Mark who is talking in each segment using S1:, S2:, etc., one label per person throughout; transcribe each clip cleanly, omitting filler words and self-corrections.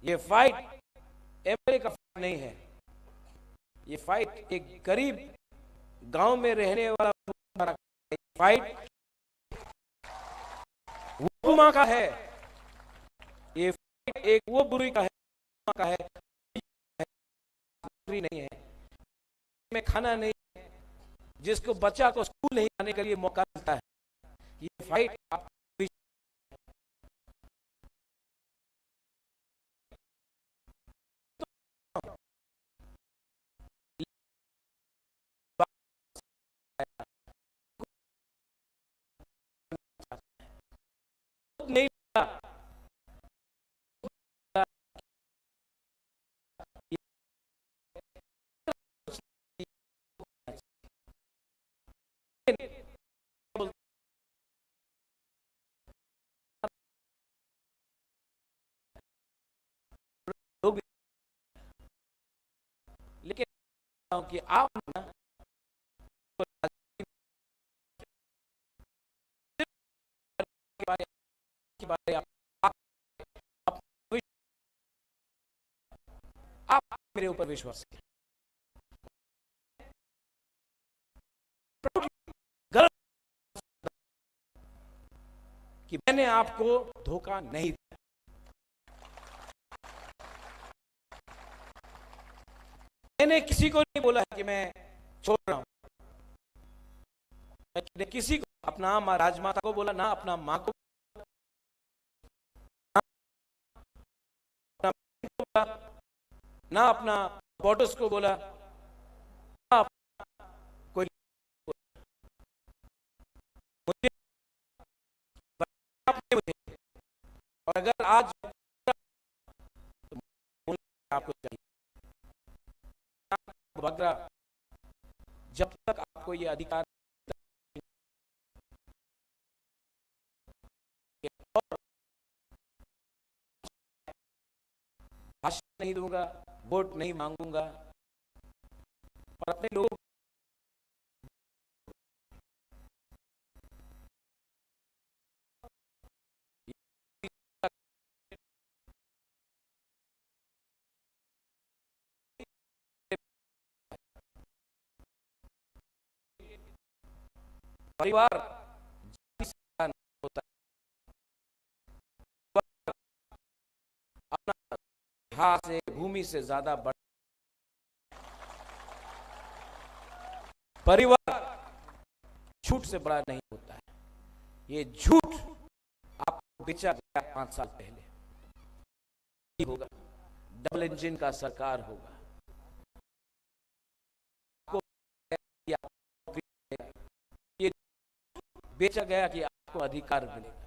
S1: ये fight MLA का fight नहीं है, ये फाइट एक गरीब गांव में रहने वाला फाइट वो माँ का है, ये फाइट एक वो बुरी का है, का है नहीं है, में खाना नहीं है, जिसको बच्चा को स्कूल नहीं आने के लिए मौका मिलता है। ये फाइट नहीं लोग, लेकिन कि आप ना के बारे आप मेरे ऊपर विश्वास गलत कि मैंने आपको धोखा नहीं दिया। मैंने किसी को नहीं बोला है कि मैं छोड़ रहा हूं, मैंने किसी को अपना मां राजमाता को बोला, ना अपना मां को बोला, ना अपना बॉटस को बोला, कोई मुझे मुझे और अगर आज तो आपको चाहिए बगरा, जब तक आपको ये अधिकार भाषण नहीं दूंगा, वोट नहीं मांगूंगा और अपने लोगों परिवार होता है, अपना हाथ से भूमि से ज्यादा बड़ा परिवार झूठ से बड़ा नहीं होता है। ये झूठ आपको बेचा गया 5 साल पहले होगा, डबल इंजन का सरकार होगा, ये बेचा गया कि आपको अधिकार मिलेगा।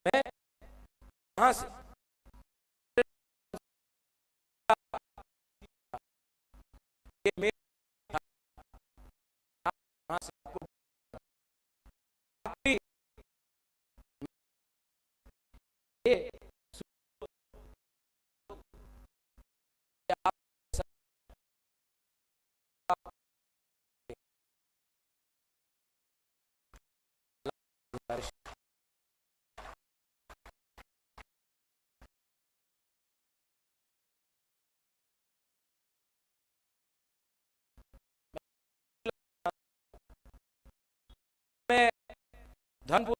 S1: मैं यहां से मैं धनपुर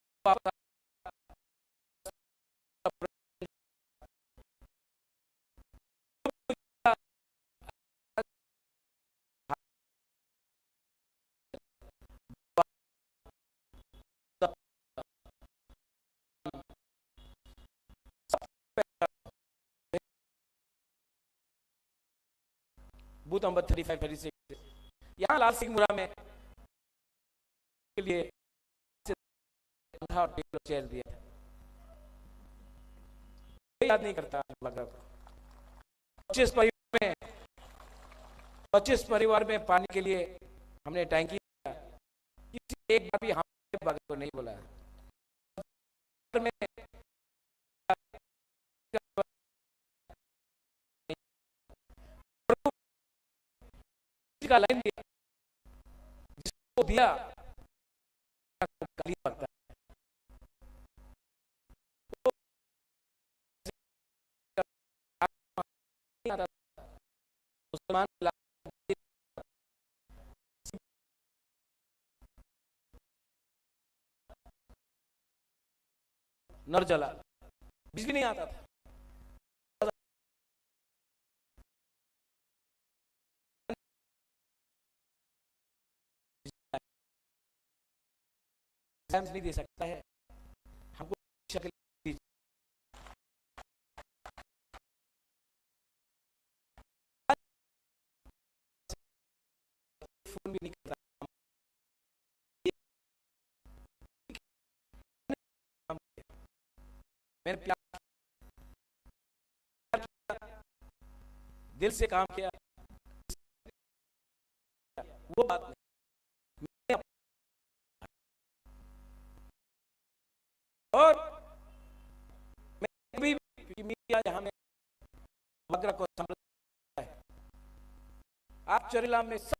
S1: बूथ नंबर 35 36 यहाँ लाल सिंह मुरा में के लिए चेयर दिया था, कोई याद नहीं करता। 25 परिवार में पानी के लिए हमने टैंकी, किसी एक बार भी हमारे बगल को नहीं बोला में का लाइन दिया, जिसको दिया गाली पड़ता है। नहीं आता था। मुसलमान नर जला, बिजली नहीं आता था। एग्जाम्स नहीं दे सकता है, हमको शक्ल फोन भी नहीं करता। मैंने प्यार किया, दिल से काम किया, वो बात नहीं। और मैं भी, क्योंकि मीडिया यहाँ में वग्र को समझता है, आप चरीला में सब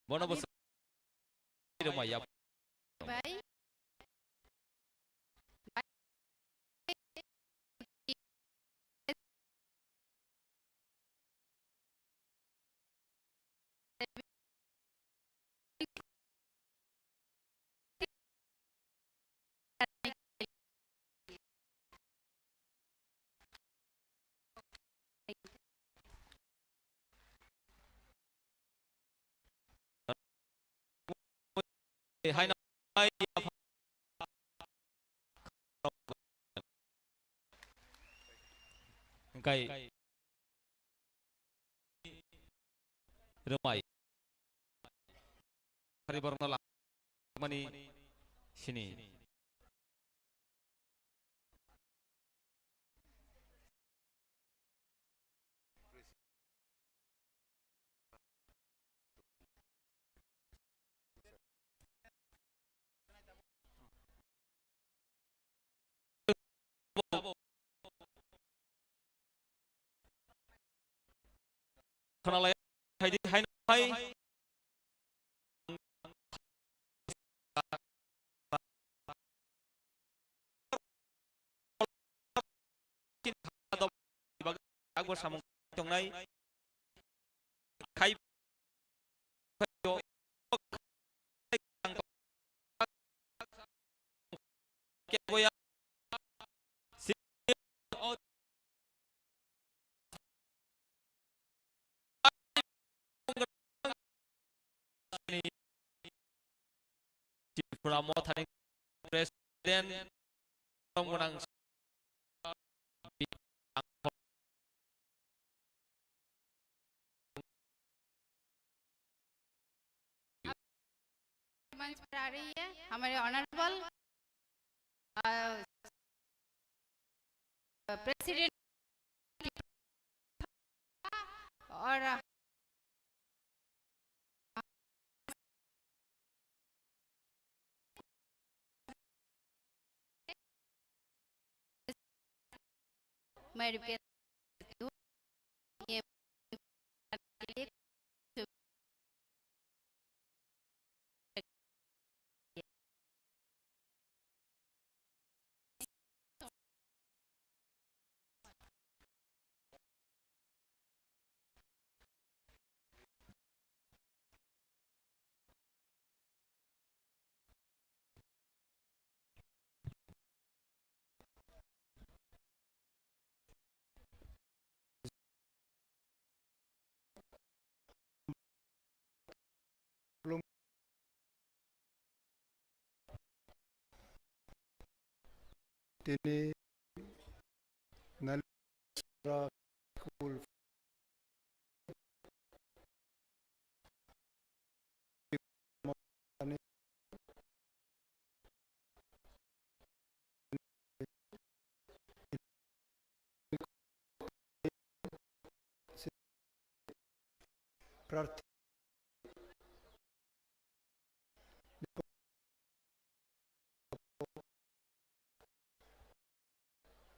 S2: Bueno, pues Maya.
S3: Bye.
S2: Hai năm kay Rumay. Haribarna lang mani sini. Kanalay hai hai aku sama trong này khai Pramoth Haring Presiden pemenang
S3: मंच पर आ रही है हमारे ऑनरेबल प्रेसिडेंट और मैं रिक्वेस्ट करती हूँ ये के लिए
S4: Tini Nalra School प्रार्थी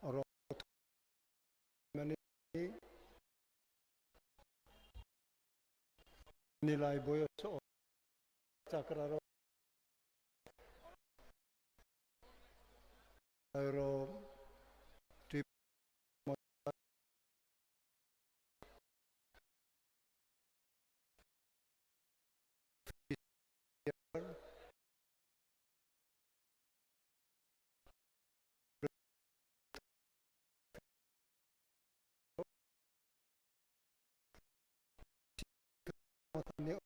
S4: और मैंने nilai boyos o cakraro euro trip matane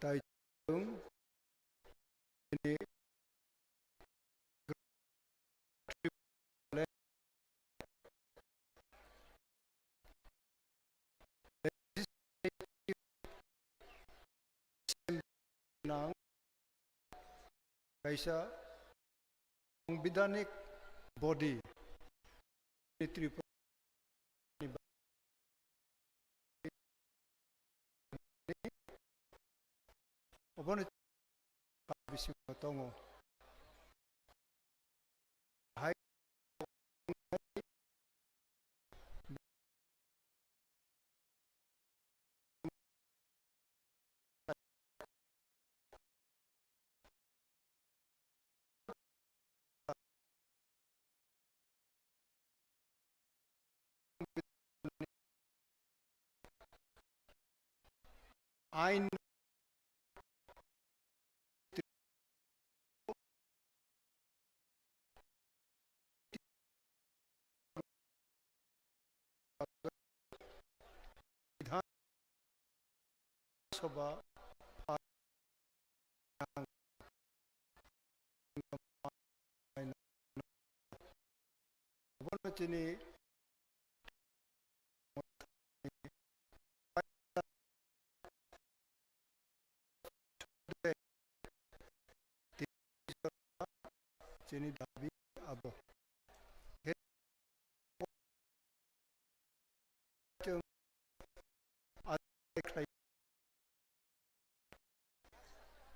S4: tai chung ini nang kaisa bidanic body trip obon bisi tongo hai ain Vidhan Sabha चीनी चीनी दाबी अब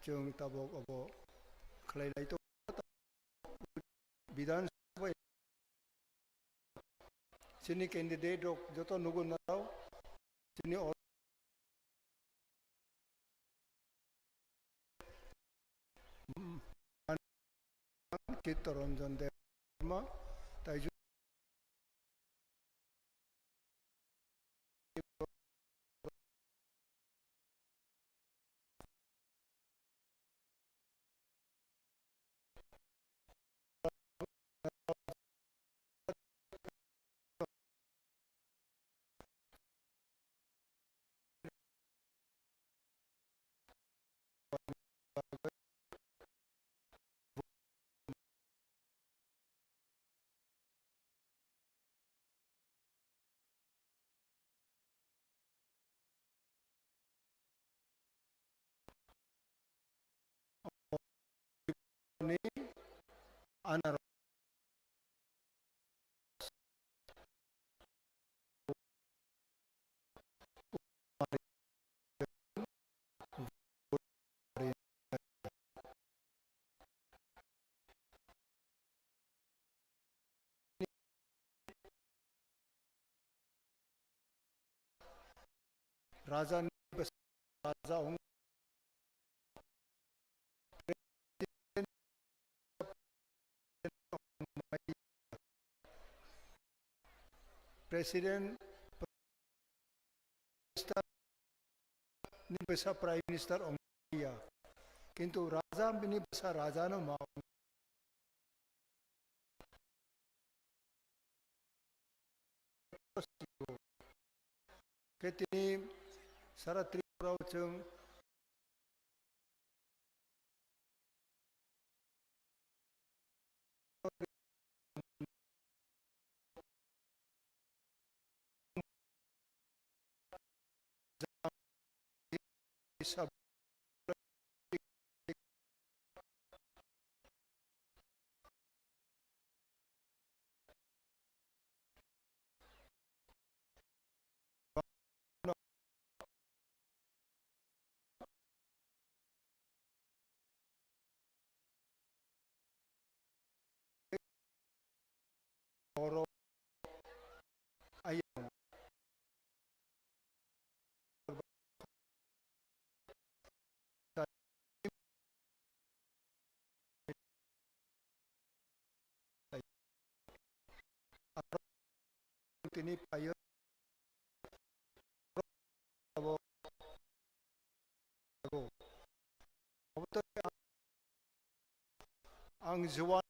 S4: जों ताबक अब खलायनाय तो विधान सभा चीनी कैंडिडेट जतो नुगुन नाव चीनी चित्तरंजन देव ताई ने अनर राजा राजा हूँ president prime minister of India किंतु राजा बिनि बसा राजानो माव केतिनि सारा त्रिपुराव जों सब और आया तिनी पायो अब आं जवान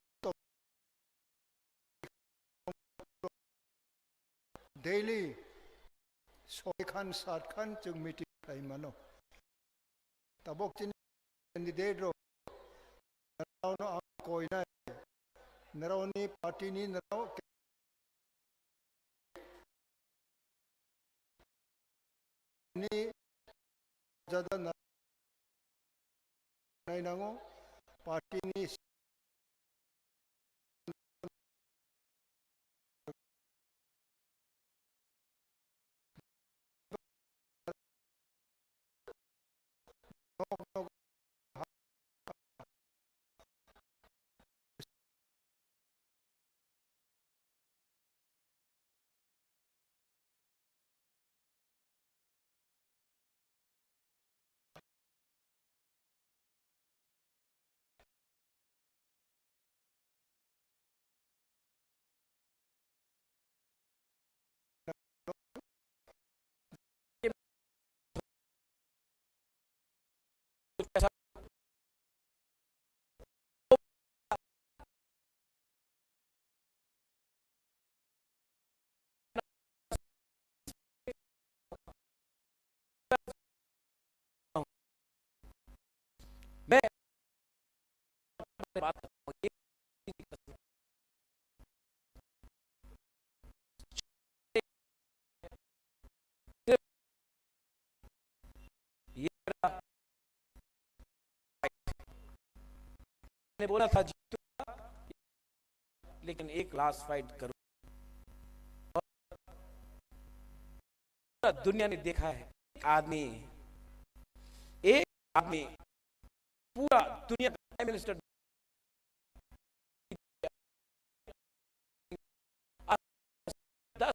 S4: डेली 6 खान 7 खान जों मिटिं खालामो तबक दिन कैंडिडेट रो नरावनो आं कोयना नरावनी पार्टीनि नराव नि जादा नायनांगौ पार्टीनि
S1: मैं बात ये मैंने बोला था जीतूंगा, लेकिन एक लास्ट फाइट करूं। दुनिया ने देखा है एक आदमी पूरा दुनिया का प्राइम मिनिस्टर 10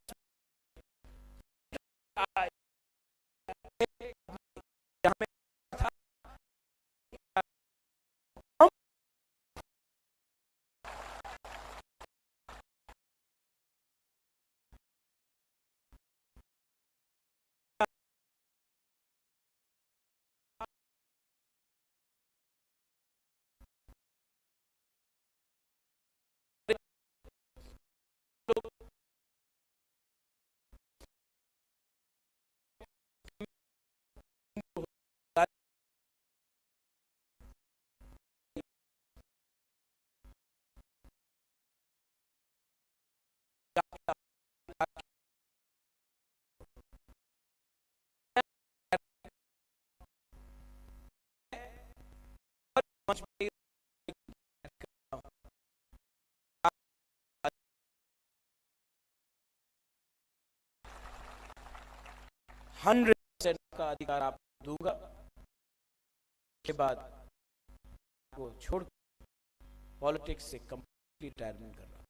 S1: 100% का अधिकार आप दूंगा। के बाद वो छोड़ पॉलिटिक्स से कंप्लीट रिटायरमेंट कर रहा हूं।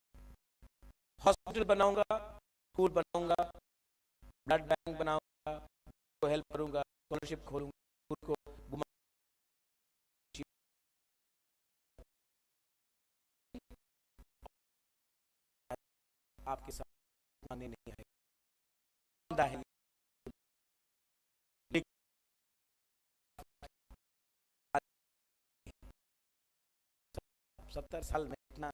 S1: हॉस्पिटल बनाऊंगा, स्कूल बनाऊंगा, ब्लड बैंक बनाऊंगा, को हेल्प करूंगा, स्कॉलरशिप खोलूंगा, स्कूल को आपके साथ आने नहीं आएगा। 70 साल में इतना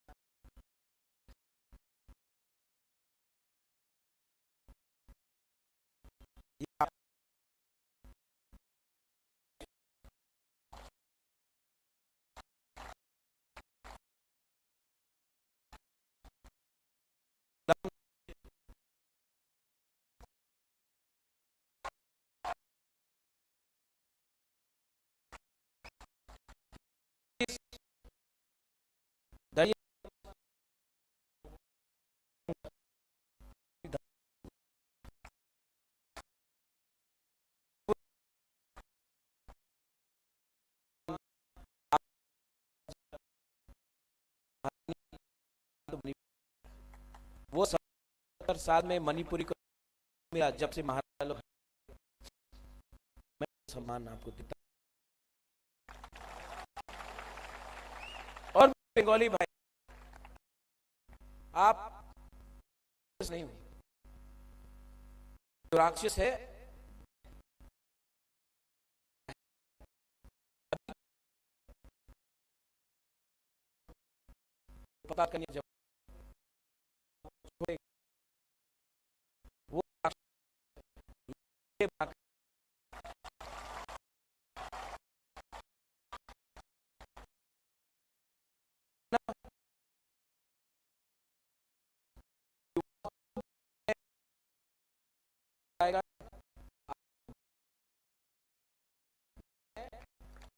S1: दरिया 70 साल में मणिपुरी को मिला जब से महाराजा लोग, मैं सम्मान आपको देता और बंगाली भाई आप नहीं हो, जो राक्षस है पता करने जब वो आएगा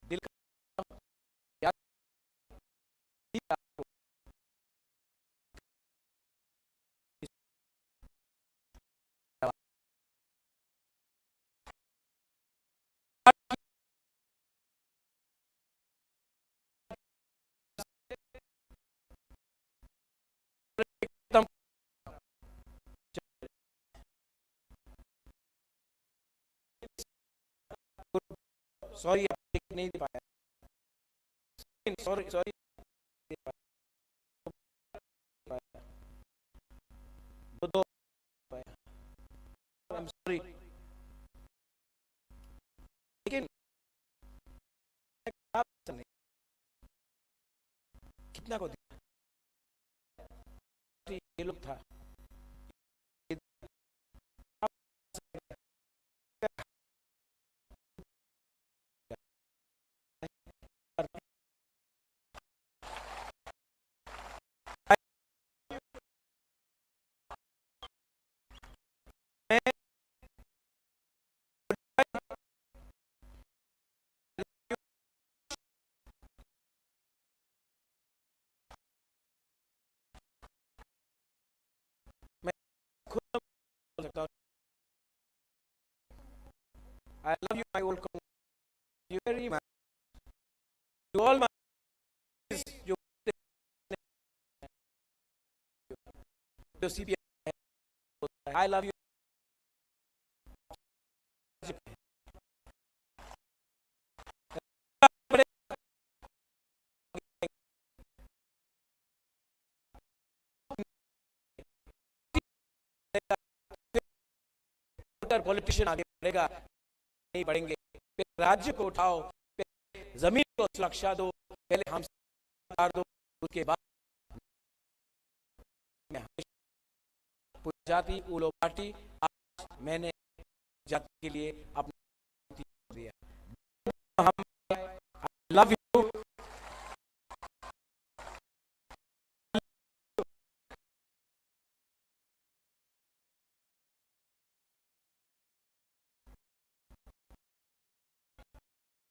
S1: दिल का याद सॉरी आप नहीं दे पाया, सॉरी सॉरी दो आई एम सॉरी, लेकिन कितना को दिया ये लोग था I love you, my old comrade. You very much. To all my you CPI, I love you. Politician आगे बढ़ेगा, नहीं बढ़ेंगे, फिर राज्य को उठाओ, फिर जमीन को सुरक्षा दो, पहले हम दो, उसके बाद जाति उलो पार्टी, आज मैंने जाति के लिए अपना दिया। हम लव यू,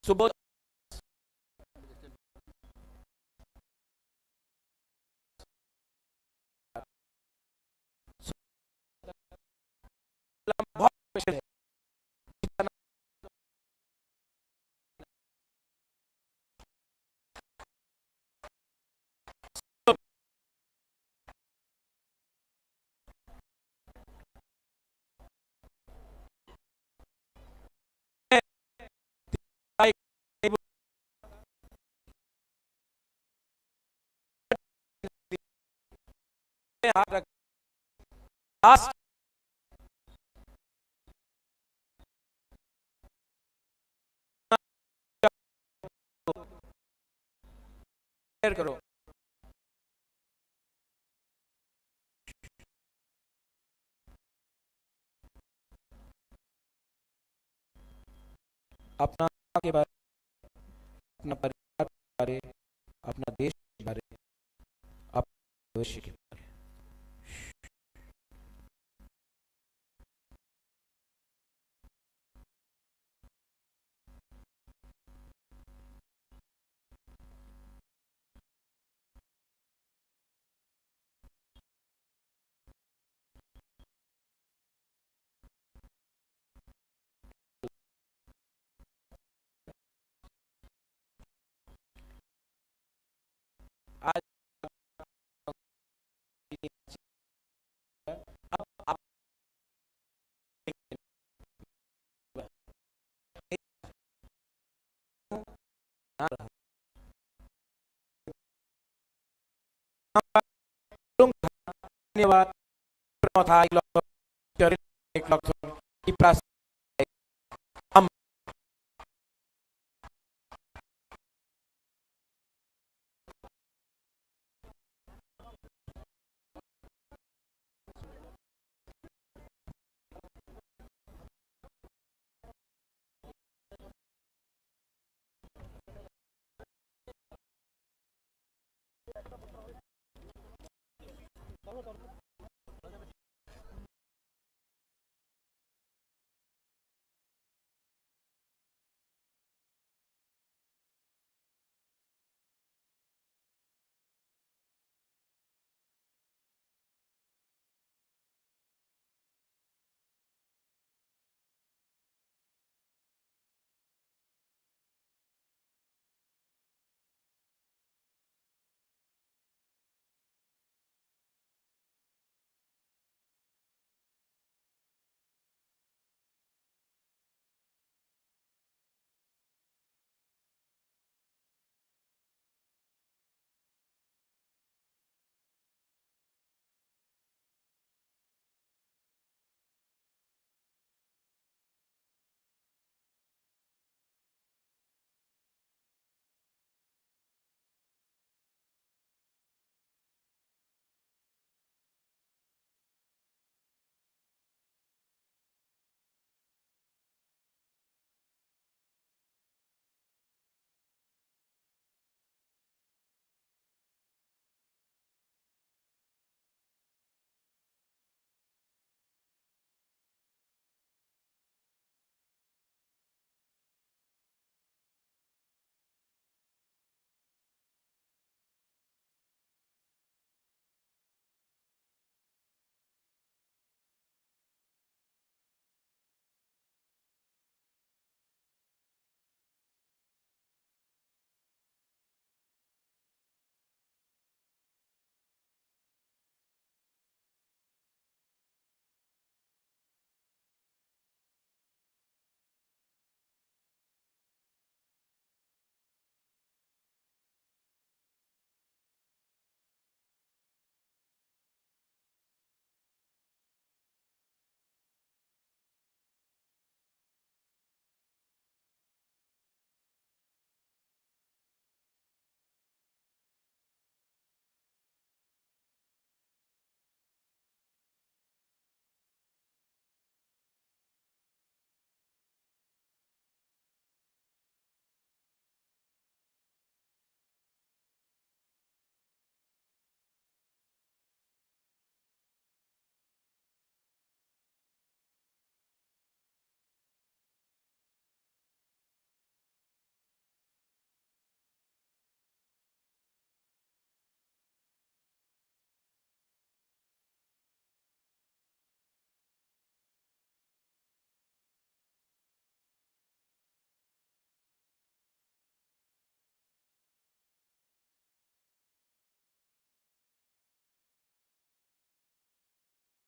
S1: सुबह बहुत स्पेशल है, हाथ रख करो। अपना के बारे, अपना परिवार के बारे, अपना देश के बारे, अपने भविष्य के बारे। आज अब आप ना रहा। धन्यवाद।